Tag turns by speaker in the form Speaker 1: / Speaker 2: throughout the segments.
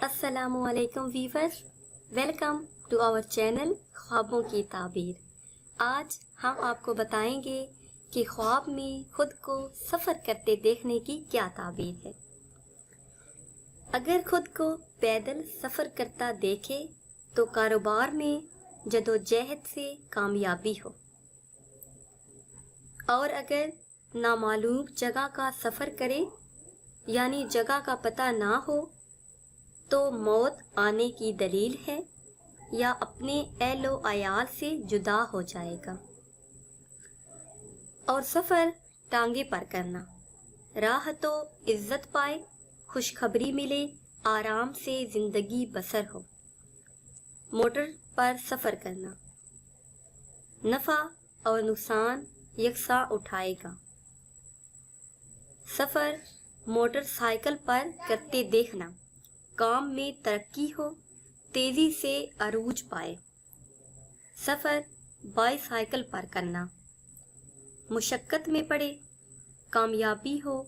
Speaker 1: السلام علیکم viewers, welcome to our channel خوابوں کی تعبیر۔ آج ہم آپ کو بتائیں گے کہ خواب میں خود کو سفر کرتے دیکھنے کی کیا تعبیر ہے۔ اگر خود کو پیدل سفر کرتا دیکھے تو کاروبار میں جدوجہد سے کامیابی ہو، اور اگر نامعلوم جگہ کا سفر کرے یعنی جگہ کا پتہ نہ ہو تو موت آنے کی دلیل ہے یا اپنے اہل و عیال سے جدا ہو جائے گا۔ اور سفر ٹانگے پر کرنا، راہ تو عزت پائے، خوشخبری ملے، آرام سے زندگی بسر ہو۔ موٹر پر سفر کرنا، نفع اور نقصان یکساں اٹھائے گا۔ سفر موٹر سائیکل پر کرتے دیکھنا، کام میں ترقی ہو، تیزی سے عروج پائے۔ سفر بائی سائیکل پر کرنا، مشقت میں پڑے، کامیابی ہو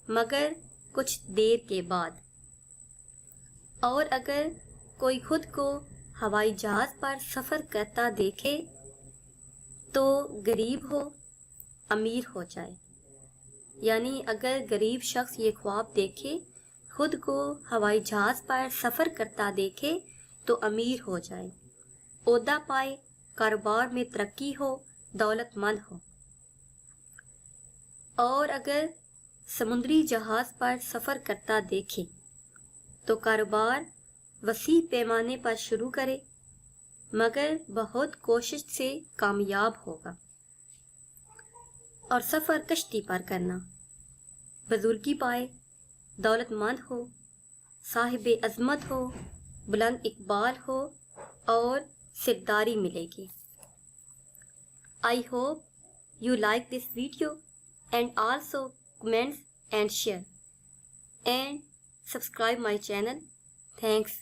Speaker 1: مگر کچھ دیر کے بعد۔ اور اگر کوئی خود کو ہوائی جہاز پر سفر کرتا دیکھے تو غریب ہو امیر ہو جائے، یعنی اگر غریب شخص یہ خواب دیکھے، خود کو ہوائی جہاز پر سفر کرتا دیکھے تو امیر ہو جائے، عہدہ پائے، کاروبار میں ترقی ہو، دولت مند ہو۔ اور اگر سمندری جہاز پر سفر کرتا دیکھے تو کاروبار وسیع پیمانے پر شروع کرے مگر بہت کوشش سے کامیاب ہوگا۔ اور سفر کشتی پر کرنا، بزرگی پائے، دولت مند ہو، صاحب عظمت ہو، بلند اقبال ہو اور سرداری ملے گی۔ I hope you like this video and also comments and share and subscribe my channel. Thanks.